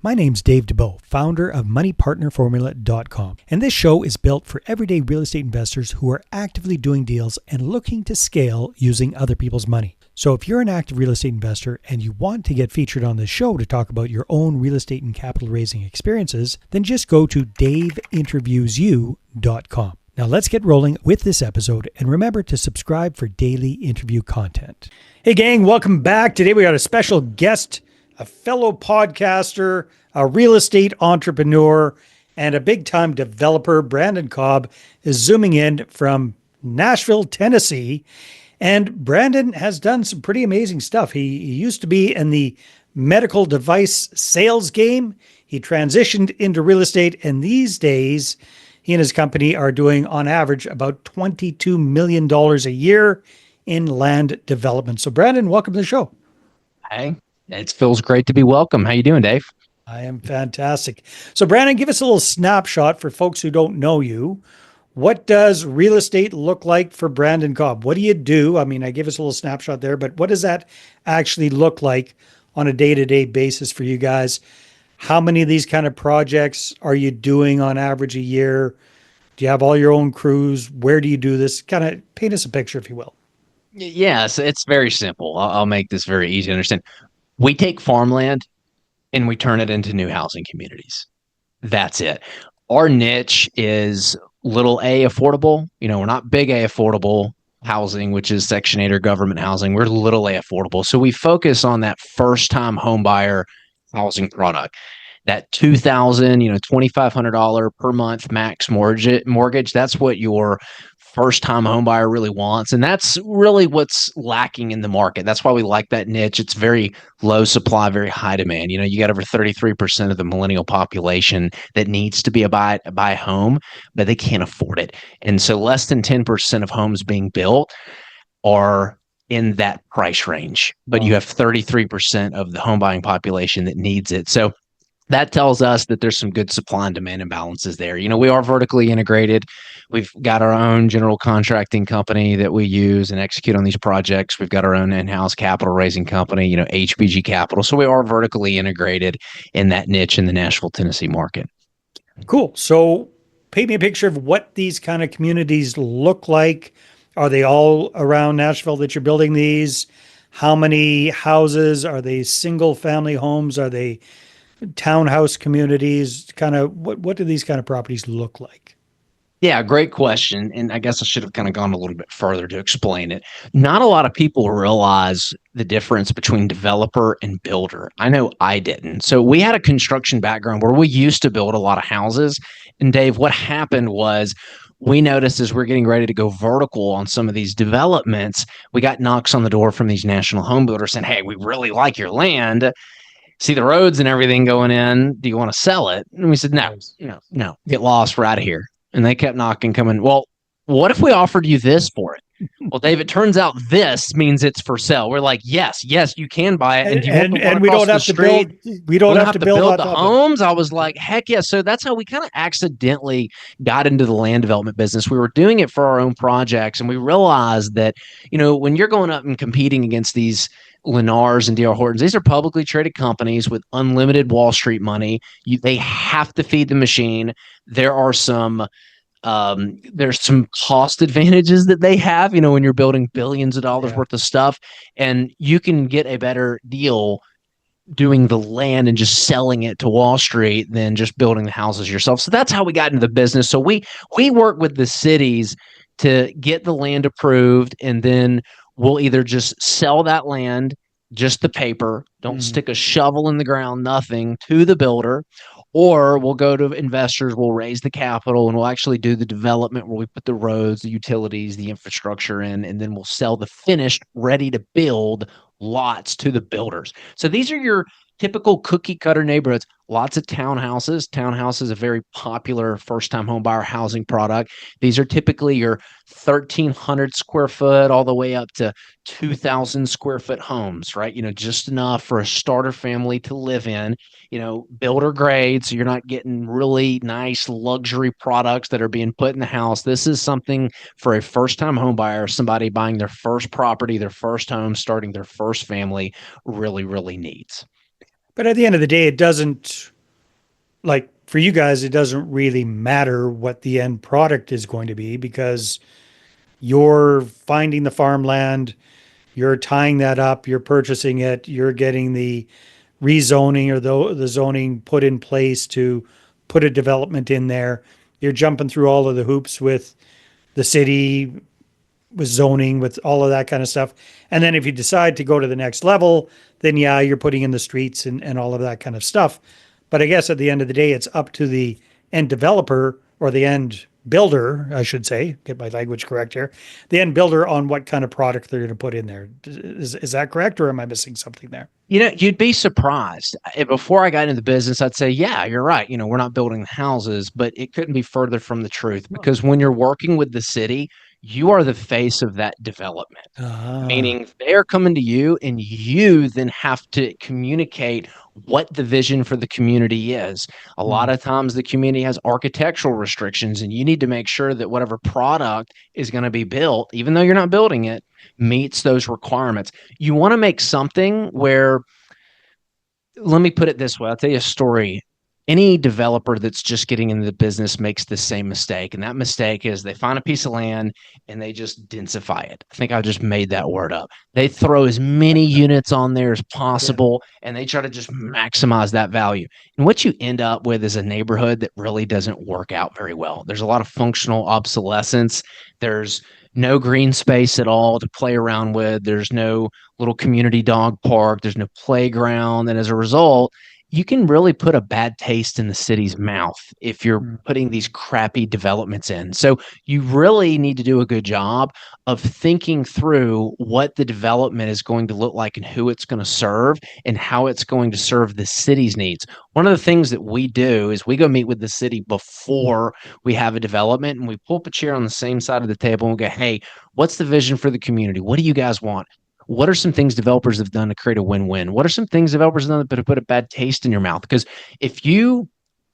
My name's Dave DeBow, founder of MoneyPartnerFormula.com, and this show is built for everyday real estate investors who are actively doing deals and looking to scale using other people's money. So if you're an active real estate investor and you want to get featured on this show to talk about your own real estate and capital raising experiences, then just go to daveinterviewsyou.com. Now let's get rolling with this episode, and remember to subscribe for daily interview content. Hey gang, welcome back. Today we got a special guest, a fellow podcaster, a real estate entrepreneur, and a big-time developer. Brandon Cobb is zooming in from Nashville, Tennessee. And Brandon has done some pretty amazing stuff. He used to be in the medical device sales game. He transitioned into real estate, and these days, he and his company are doing, on average, about $22 million a year in land development. So, Brandon, welcome to the show. Hey, it feels great to be welcome. How you doing, Dave? I am fantastic. So, Brandon, give us a little snapshot for folks who don't know you. What does real estate look like for Brandon Cobb? What do you do? I mean, I gave us a little snapshot there, but what does that actually look like on a day-to-day basis for you guys? How many of these kind of projects are you doing on average a year? Do you have all your own crews? Where do you do this? Kind of paint us a picture, if you will. Yes, it's very simple. I'll make this very easy to understand. We take farmland and we turn it into new housing communities. That's it. Our niche is little A affordable. You know, we're not big A affordable housing, which is Section 8 or government housing. We're little A affordable. So we focus on that first-time home buyer housing product. That $2,000, $2,500 per month max mortgage. That's what your first-time home buyer really wants, and that's really what's lacking in the market. That's why we like that niche. It's very low supply, very high demand. You got over 33% of the millennial population that needs to be buy a home, but they can't afford it, and so less than 10% of homes being built are in that price range. But you have 33% of the home buying population that needs it. So that tells us that there's some good supply and demand imbalances there. We are vertically integrated. We've got our own general contracting company that we use and execute on these projects. We've got our own in-house capital raising company, HBG Capital. So we are vertically integrated in that niche in the Nashville, Tennessee market. Cool. So paint me a picture of what these kind of communities look like. Are they all around Nashville that you're building these? How many houses? Are they single family homes? Are they townhouse communities? Kind of what do these kind of properties look like? Yeah, great question. And I guess I should have kind of gone a little bit further to explain it. Not a lot of people realize the difference between developer and builder. I know I didn't. So we had a construction background where we used to build a lot of houses. And Dave, what happened was we noticed as we're getting ready to go vertical on some of these developments, we got knocks on the door from these national home builders saying, hey, we really like your land. See the roads and everything going in. Do you want to sell it? And we said, no, get lost. We're out of here. And they kept knocking, coming, well, what if we offered you this for it? Well, Dave, it turns out this means it's for sale. We're like, yes, you can buy it. And do you want the one we don't across have the to build. street? We don't have to build the homes. I was like, heck yeah. So that's how we kind of accidentally got into the land development business. We were doing it for our own projects, and we realized that, when you're going up and competing against these Lennars and D.R. Hortons, these are publicly traded companies with unlimited Wall Street money. They have to feed the machine. There's some cost advantages that they have, when you're building billions of dollars worth of stuff, and you can get a better deal doing the land and just selling it to Wall Street than just building the houses yourself. So that's how we got into the business. So we work with the cities to get the land approved, and then we'll either just sell that land, just the paper, don't stick a shovel in the ground, nothing, to the builder, or we'll go to investors, we'll raise the capital, and we'll actually do the development where we put the roads, the utilities, the infrastructure in, and then we'll sell the finished, ready to build lots to the builders. So these are your typical cookie cutter neighborhoods. Lots of townhouses. Townhouse is a very popular first-time home buyer housing product. These are typically your 1,300 square foot all the way up to 2,000 square foot homes, right? Just enough for a starter family to live in. Builder grade, so you're not getting really nice luxury products that are being put in the house. This is something for a first-time home buyer, somebody buying their first property, their first home, starting their first family, really, really needs. But at the end of the day, it doesn't like for you guys, it doesn't really matter what the end product is going to be because you're finding the farmland, you're tying that up, you're purchasing it, you're getting the rezoning or the zoning put in place to put a development in there. You're jumping through all of the hoops with the city, with zoning, with all of that kind of stuff. And then if you decide to go to the next level, then yeah, you're putting in the streets and all of that kind of stuff. But I guess at the end of the day, it's up to the end developer or the end builder, I should say, get my language correct here, the end builder on what kind of product they're going to put in there. Is that correct, or am I missing something there? You'd be surprised. Before I got into the business, I'd say, yeah, you're right. We're not building houses, but it couldn't be further from the truth because when you're working with the city, you are the face of that development, Ah, meaning they're coming to you and you then have to communicate what the vision for the community is. A lot hmm, of times the community has architectural restrictions, and you need to make sure that whatever product is going to be built, even though you're not building it, meets those requirements. You want to make something where, let me put it this way. I'll tell you a story. Any developer that's just getting into the business makes the same mistake. And that mistake is they find a piece of land and they just densify it. I think I just made that word up. They throw as many units on there as yeah, possible and they try to just maximize that value. And what you end up with is a neighborhood that really doesn't work out very well. There's a lot of functional obsolescence. There's no green space at all to play around with. There's no little community dog park. There's no playground. And as a result, you can really put a bad taste in the city's mouth if you're hmm, putting these crappy developments in. So you really need to do a good job of thinking through what the development is going to look like and who it's going to serve and how it's going to serve the city's needs. One of the things that we do is we go meet with the city before we have a development and we pull up a chair on the same side of the table and we go, hey, what's the vision for the community? What do you guys want? What are some things developers have done to create a win-win? What are some things developers have done that put a bad taste in your mouth? Because if you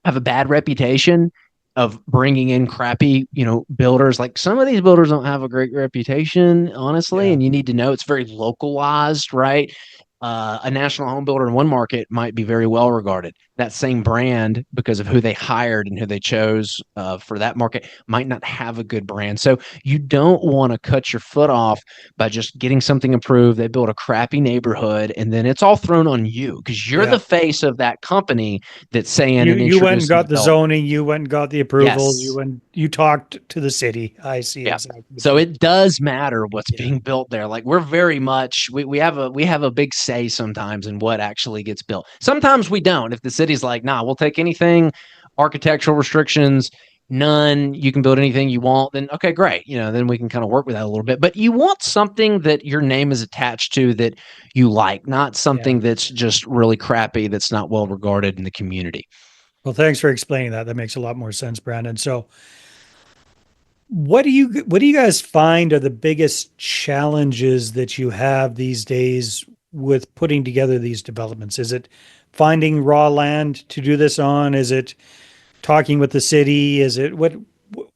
have a bad reputation of bringing in crappy, builders, like some of these builders don't have a great reputation, honestly, yeah, and you need to know it's very localized, right? A national home builder in one market might be very well regarded. That same brand, because of who they hired and who they chose for that market, might not have a good brand. So you don't want to cut your foot off by just getting something approved. They build a crappy neighborhood, and then it's all thrown on you because you're the yeah. face of that company that's saying and You went and introducing got the development. zoning, you went and got the approvals, Yes. you talked to the city. I see Yeah. exactly what So you mean. it does matter what's Yeah, being built there. Like we're very much we have a big say sometimes in what actually gets built. Sometimes we don't. If the city's like, nah, we'll take anything, architectural restrictions, none, you can build anything you want, then okay, great. Then we can kind of work with that a little bit. But you want something that your name is attached to that you like, not yeah. something that's just really crappy, that's not well regarded in the community. Well, thanks for explaining that. That makes a lot more sense, Brandon. So, what do you guys find are the biggest challenges that you have these days with putting together these developments? Is it finding raw land to do this on? Is it talking with the city? Is it what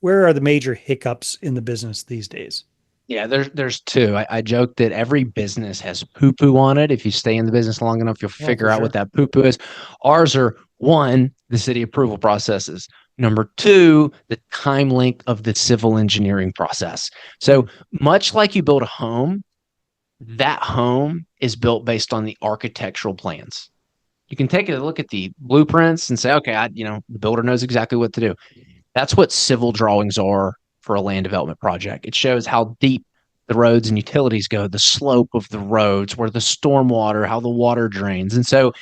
where are the major hiccups in the business these days? Yeah, there's two. I joke that every business has poo poo on it. If you stay in the business long enough, you'll Oh, figure for out what sure. that poo poo is. Ours are one, the city approval processes. Number two, the time length of the civil engineering process. Hmm. So much like you build a home, that home is built based on the architectural plans. You can take a look at the blueprints and say, okay, the builder knows exactly what to do. That's what civil drawings are for a land development project. It shows how deep the roads and utilities go, the slope of the roads, where the stormwater, how the water drains. And so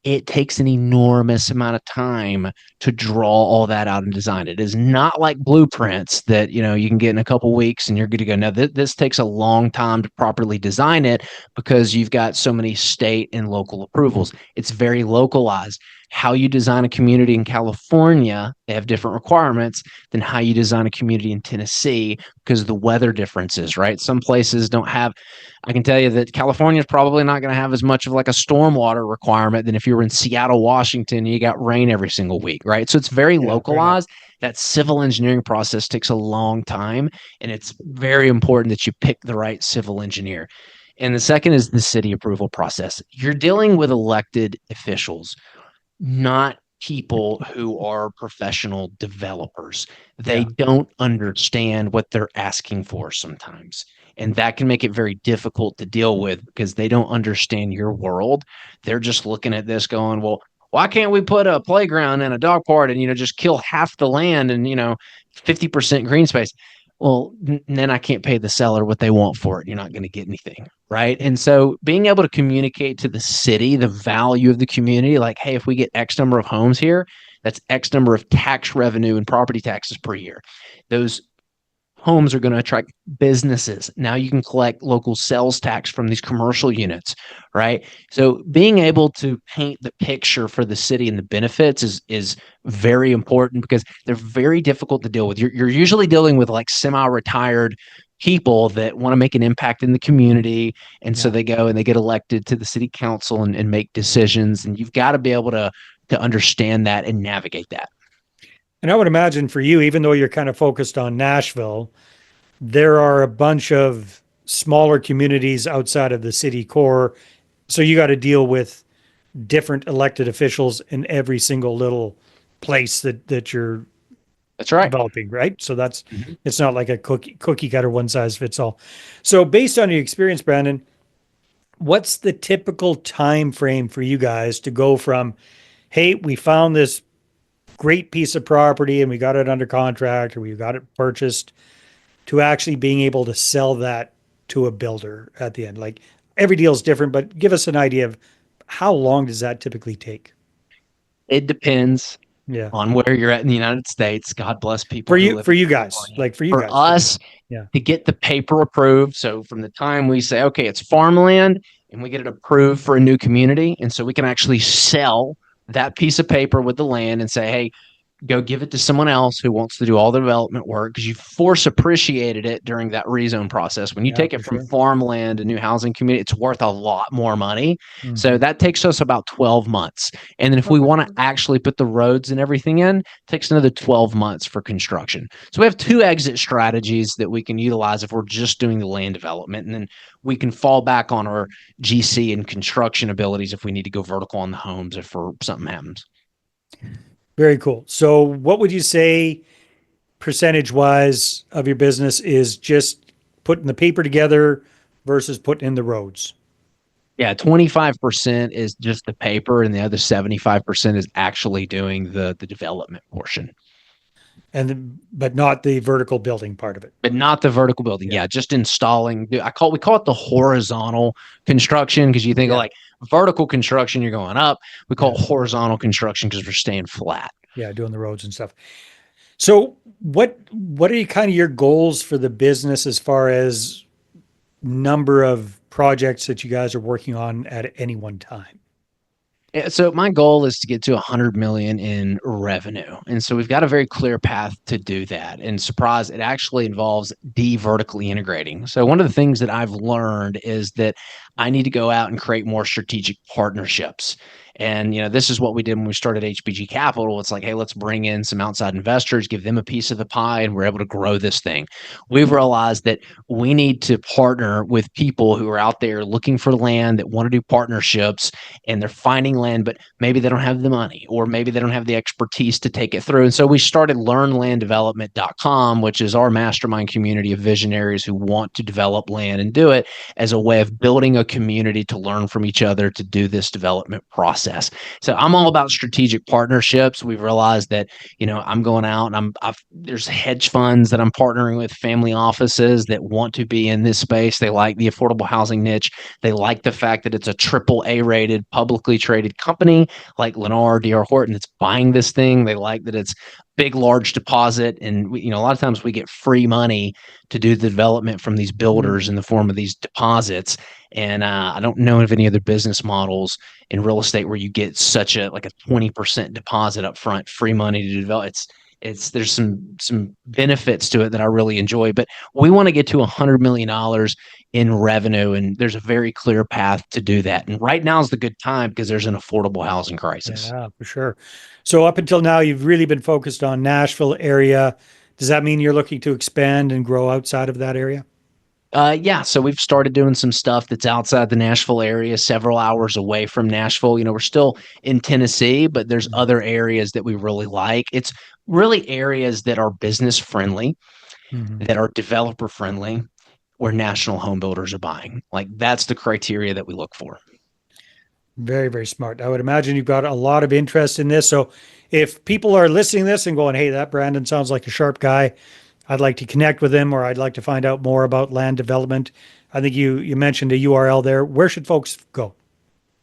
it takes an enormous amount of time to draw all that out and design it. It is not like blueprints that you can get in a couple weeks and you're good to go. Now this takes a long time to properly design it because you've got so many state and local approvals. It's very localized. How you design a community in California, they have different requirements than how you design a community in Tennessee because of the weather differences, right? Some places don't have, I can tell you that California is probably not going to have as much of like a stormwater requirement than if you were in Seattle, Washington, and you got rain every single week, right? So it's very Yeah, fair enough. localized. That civil engineering process takes a long time, and it's very important that you pick the right civil engineer. And the second is the city approval process. You're dealing with elected officials, not people who are professional developers. They Yeah. don't understand what they're asking for sometimes. And that can make it very difficult to deal with because they don't understand your world. They're just looking at this going, well, why can't we put a playground and a dog park and, just kill half the land and, 50% green space? Well, then I can't pay the seller what they want for it. You're not going to get anything. Right. And so being able to communicate to the city the value of the community, like, hey, if we get X number of homes here, that's X number of tax revenue and property taxes per year. Those homes are going to attract businesses. Now you can collect local sales tax from these commercial units, right? So being able to paint the picture for the city and the benefits is very important because they're very difficult to deal with. You're usually dealing with like semi-retired people that want to make an impact in the community. And so Yeah. they go and they get elected to the city council and make decisions. And you've got to be able to understand that and navigate that. And I would imagine for you, even though you're kind of focused on Nashville, there are a bunch of smaller communities outside of the city core. So you got to deal with different elected officials in every single little place that you're That's right. developing, right? So that's Mhm. it's not like a cookie cutter one size fits all. So based on your experience, Brandon, what's the typical time frame for you guys to go from, hey, we found this great piece of property and we got it under contract or we got it purchased, to actually being able to sell that to a builder at the end? Like every deal is different, but give us an idea of how long does that typically take? It depends Yeah. on where you're at in the United States. God bless people For who you, live for in you guys, California. like for you For guys, for us yeah. to get the paper approved, so from the time we say, okay, it's farmland, and we get it approved for a new community, and so we can actually sell that piece of paper with the land and say, hey, go give it to someone else who wants to do all the development work because you force appreciated it during that rezone process. When you Yeah, take for it from sure. farmland to new housing community, it's worth a lot more money. So Mhm. that takes us about 12 months. And then if we Okay. want to actually put the roads and everything in, it takes another 12 months for construction. So we have two exit strategies that we can utilize if we're just doing the land development. And then we can fall back on our GC and construction abilities if we need to go vertical on the homes if something happens. Very cool. So what would you say percentage wise of your business is just putting the paper together versus putting in the roads? Yeah, 25% is just the paper, and the other 75% is actually doing the development portion, But not the vertical building part of it. but not the vertical building. Yeah. Yeah, just installing. We call it the horizontal construction because you think of Yeah. like vertical construction, you're going up. We call Yeah. it horizontal construction because we're staying flat. Yeah. Doing the roads and stuff. So what are you kind of your goals for the business as far as number of projects that you guys are working on at any one time? Yeah, so my goal is to get to 100 million in revenue. And so we've got a very clear path to do that. And surprise, it actually involves vertically integrating. So one of the things that I've learned is that I need to go out and create more strategic partnerships. And this is what we did when we started HBG Capital. It's like, hey, let's bring in some outside investors, give them a piece of the pie, and we're able to grow this thing. We've realized that we need to partner with people who are out there looking for land that want to do partnerships and they're finding land, but maybe they don't have the money or maybe they don't have the expertise to take it through. And so we started learnlanddevelopment.com, which is our mastermind community of visionaries who want to develop land and do it as a way of building a community to learn from each other to do this development process. So I'm all about strategic partnerships. We've realized that, I'm going out and there's hedge funds that I'm partnering with, family offices that want to be in this space. They like the affordable housing niche. They like the fact that it's a triple A rated, publicly traded company like Lennar, D.R. Horton that's buying this thing. They like that it's big, large deposit. And, a lot of times we get free money to do the development from these builders in the form of these deposits. And I don't know of any other business models in real estate where you get such like a 20% deposit up front, free money to develop. There's some benefits to it that I really enjoy, but we want to get to $100 million in revenue, and there's a very clear path to do that. And right now is the good time because there's an affordable housing crisis. Yeah, for sure. So up until now, you've really been focused on Nashville area. Does that mean you're looking to expand and grow outside of that area? Yeah, so we've started doing some stuff that's outside the Nashville area, several hours away from Nashville. We're still in Tennessee, but there's other areas that we really like. It's really areas that are business friendly, Mm-hmm. that are developer friendly, where national home builders are buying. Like that's the criteria that we look for. Very, very smart. I would imagine you've got a lot of interest in this. So if people are listening to this and going, hey, that Brandon sounds like a sharp guy, I'd like to connect with him or I'd like to find out more about land development. I think you mentioned a URL there. Where should folks go?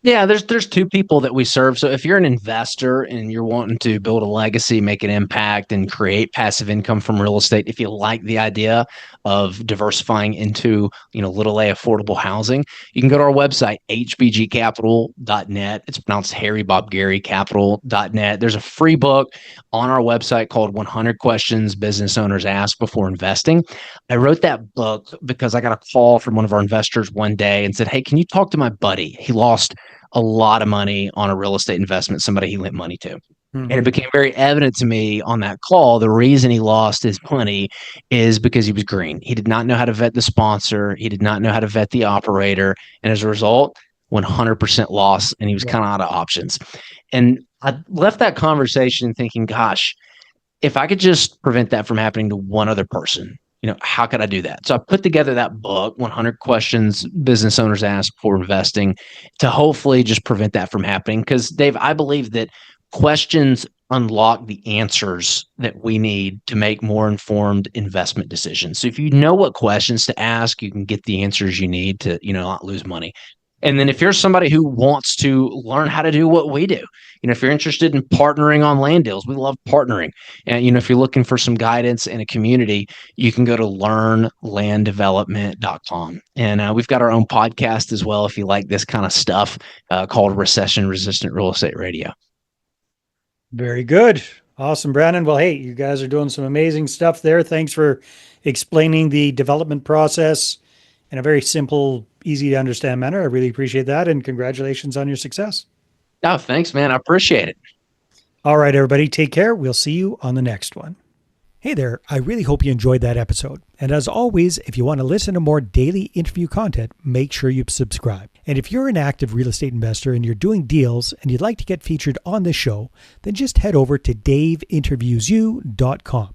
Yeah, there's two people that we serve. So if you're an investor and you're wanting to build a legacy, make an impact, and create passive income from real estate, if you like the idea of diversifying into little a affordable housing, you can go to our website, hbgcapital.net. It's pronounced Harry Bob Gary Capital.net. There's a free book on our website called 100 Questions Business Owners Ask Before Investing. I wrote that book because I got a call from one of our investors one day and said, hey, can you talk to my buddy? He lost a lot of money on a real estate investment, somebody he lent money to. And it Mm-hmm. became very evident to me on that call, the reason he lost his money is because he was green. He did not know how to vet the sponsor. He did not know how to vet the operator. And as a result, 100% loss, and he was Yeah. kind of out of options. And I left that conversation thinking, gosh, if I could just prevent that from happening to one other person, how could I do that? So I put together that book, 100 Questions Business Owners Ask Before Investing, to hopefully just prevent that from happening. Because, Dave, I believe that questions unlock the answers that we need to make more informed investment decisions. So if you know what questions to ask, you can get the answers you need to, not lose money. And then if you're somebody who wants to learn how to do what we do, if you're interested in partnering on land deals, we love partnering. And, if you're looking for some guidance in a community, you can go to learnlanddevelopment.com. And we've got our own podcast as well, if you like this kind of stuff, called Recession Resistant Real Estate Radio. Very good. Awesome, Brandon. Well, hey, you guys are doing some amazing stuff there. Thanks for explaining the development process in a very simple, easy to understand manner. I really appreciate that. And congratulations on your success. Oh, thanks, man. I appreciate it. All right, everybody, take care. We'll see you on the next one. Hey there. I really hope you enjoyed that episode. And as always, if you want to listen to more daily interview content, make sure you subscribe. And if you're an active real estate investor and you're doing deals and you'd like to get featured on this show, then just head over to daveinterviewsyou.com.